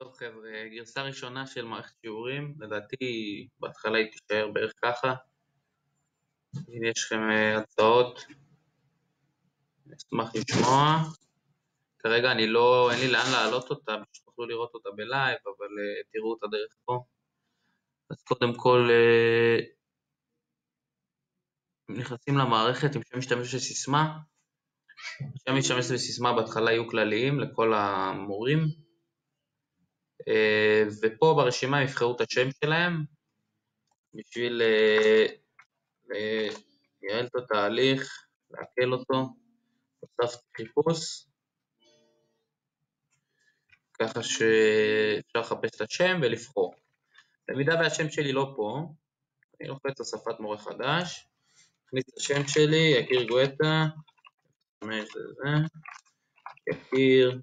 טוב חבר'ה, גרסה ראשונה של מערכת שיעורים, לדעתי בהתחלה היא תישאר בערך ככה. אם יש לכם הצעות, אשמח לשמוע. כרגע אין לי לאן להעלות אותה, שתוכלו לראות אותה בלייב, אבל תראו אותה דרך פה. אז קודם כל, נכנסים למערכת עם שם משתמש וסיסמה. שם משתמש וסיסמה בהתחלה יהיו כלליים לכל המורים. ופה ברשימה הם יבחרו את השם שלהם, בשביל לייעל את התהליך, להקל אותו. הוספתי חיפוש, ככה שאפשר לחפש את השם ולבחור. במידה והשם שלי לא פה, אני לוחץ הוספת מורה חדש, נכניס את השם שלי, יקיר גואטה, יקיר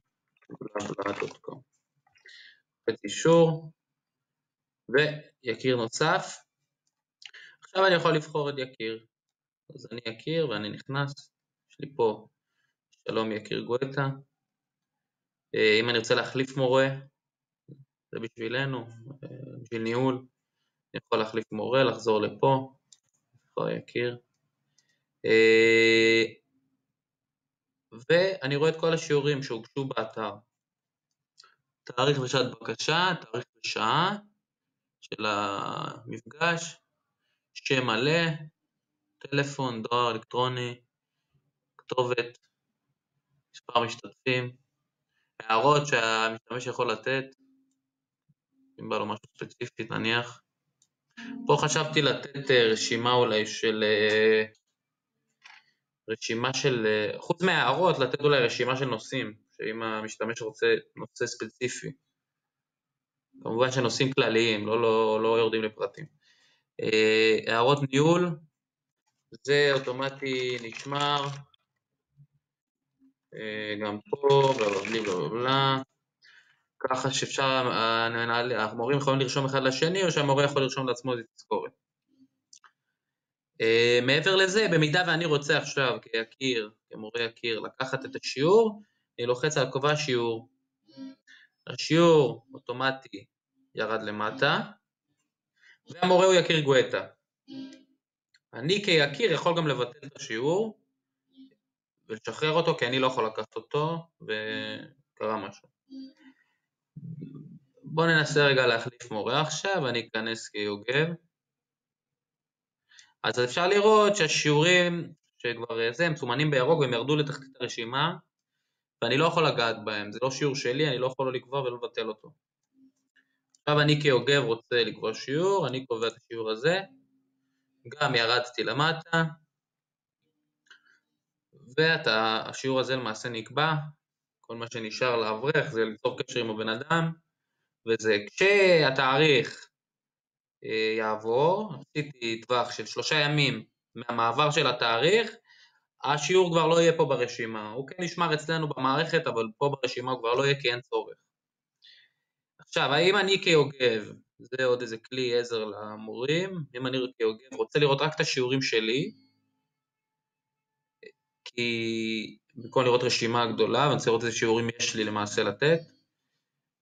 bla.com, לוחץ אישור, ויקיר נוסף. עכשיו אני יכול לבחור את יקיר, אז אני יקיר ואני נכנס, יש לי פה שלום יקיר גואטה. אם אני רוצה להחליף מורה, זה בשבילנו, בשביל ניהול, אני יכול להחליף מורה, לחזור לפה, כבר יקיר. ואני רואה את כל השיעורים שהוגשו באתר. תאריך ושעת בקשה, תאריך ושעה של המפגש, שם מלא, טלפון, דואר אלקטרוני, כתובת, מספר משתתפים, הערות שהמשתמש יכול לתת, אם בא לו משהו ספציפי נניח. פה חשבתי לתת רשימה אולי חוץ מהערות, לתת אולי רשימה של נושאים, שאם המשתמש רוצה נושא ספציפי. כמובן שנושאים כלליים, לא יורדים לפרטים. הערות ניהול, זה אוטומטי נשמר, גם פה, בלה, ככה שאפשר, המורים יכולים לרשום אחד לשני, או שהמורה יכול לרשום לעצמו את תזכורת. מעבר לזה, במידה ואני רוצה עכשיו כמורה יקיר, לקחת את השיעור, אני לוחץ על קובע שיעור. השיעור אוטומטי ירד למטה, והמורה הוא יקיר גואטה. אני כיקיר יכול גם לבטל את השיעור, ולשחרר אותו, כי אני לא יכול לקחת אותו, וקרה משהו. בואו ננסה רגע להחליף מורה עכשיו, אני אכנס כיוגב. אז אפשר לראות שהשיעורים שכבר הם מסומנים בירוק והם ירדו לתחתית הרשימה, ואני לא יכול לגעת בהם, זה לא שיעור שלי, אני לא יכול לא לקבוע ולא לבטל אותו. עכשיו אני כיוגב רוצה לקבוע שיעור, אני קובע את השיעור הזה, גם ירדתי למטה, והשיעור הזה למעשה נקבע, כל מה שנשאר לאברך זה ליצור קשר עם הבן אדם, וזה כשהתאריך יעבור, עשיתי טווח של 3 ימים מהמעבר של התאריך, השיעור כבר לא יהיה פה ברשימה, הוא כן נשמר אצלנו במערכת, אבל פה ברשימה הוא כבר לא יהיה כי אין צורך. עכשיו, האם אני כיוגב, זה עוד איזה כלי עזר למורים, אם אני כיוגב רוצה לראות רק את השיעורים שלי, כי במקום לראות רשימה גדולה, ואני רוצה לראות איזה שיעורים יש לי למעשה לתת,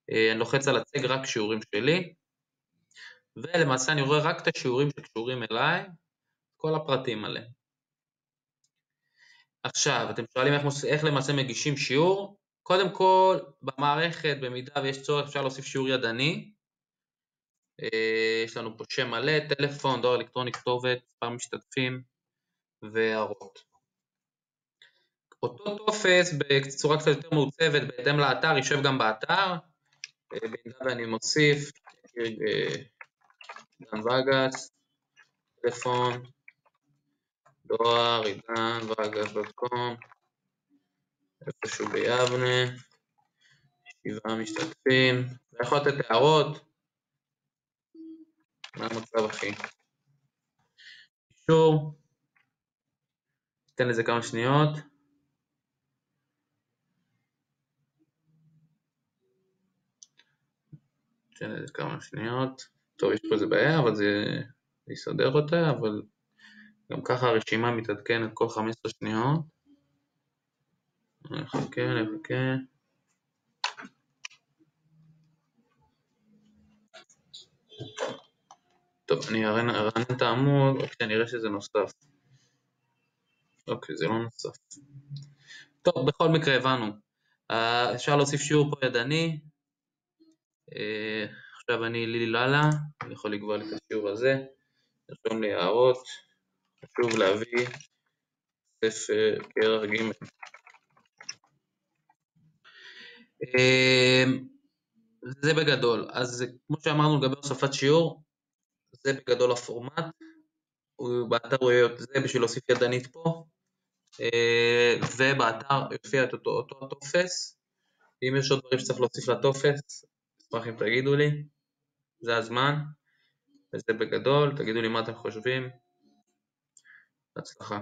אני לוחץ על הצג רק שיעורים שלי, ולמעשה אני רואה רק את השיעורים שקשורים אליי, כל הפרטים עליהם. עכשיו, אתם שואלים איך למעשה מגישים שיעור? קודם כל, במערכת, במידה ויש צורך, אפשר להוסיף שיעור ידני. יש לנו פה שם מלא, טלפון, דואר אלקטרוני, כתובת, מספר משתתפים והערות. אותו טופס בצורה קצת יותר מעוצבת בהתאם לאתר, יושב גם באתר. במידה ואני מוסיף, עידן וגס, טלפון, דואר, עידן-וגס.com, איפשהו ביבנה, 7 משתתפים, זה יכול לתת הערות, מה המצב אחי? אישור, ניתן לזה כמה שניות. טוב, יש פה איזה בעיה, אבל זה יסדר אותה, אבל גם ככה הרשימה מתעדכנת כל 15 שניות. נחכה. טוב, אני ארענן את העמוד, רק שאני אראה שזה נוסף. אוקיי, זה לא נוסף. טוב, בכל מקרה הבנו. אפשר להוסיף שיעור פה ידני. עכשיו אני לילי ללה, אני יכול לקבוע לי את השיעור הזה. נרשום לי הערות. חשוב להביא ספר כרך ג'. זה בגדול. אז כמו שאמרנו לגבי הוספת שיעור, זה בגדול הפורמט. באתר הוא יהיה זה בשביל להוסיף ידנית פה. ובאתר יופיע את אותו טופס. אם יש עוד דברים שצריך להוסיף לטופס, אשמח אם תגידו לי. זה הזמן. וזה בגדול, תגידו לי מה אתם חושבים. בהצלחה.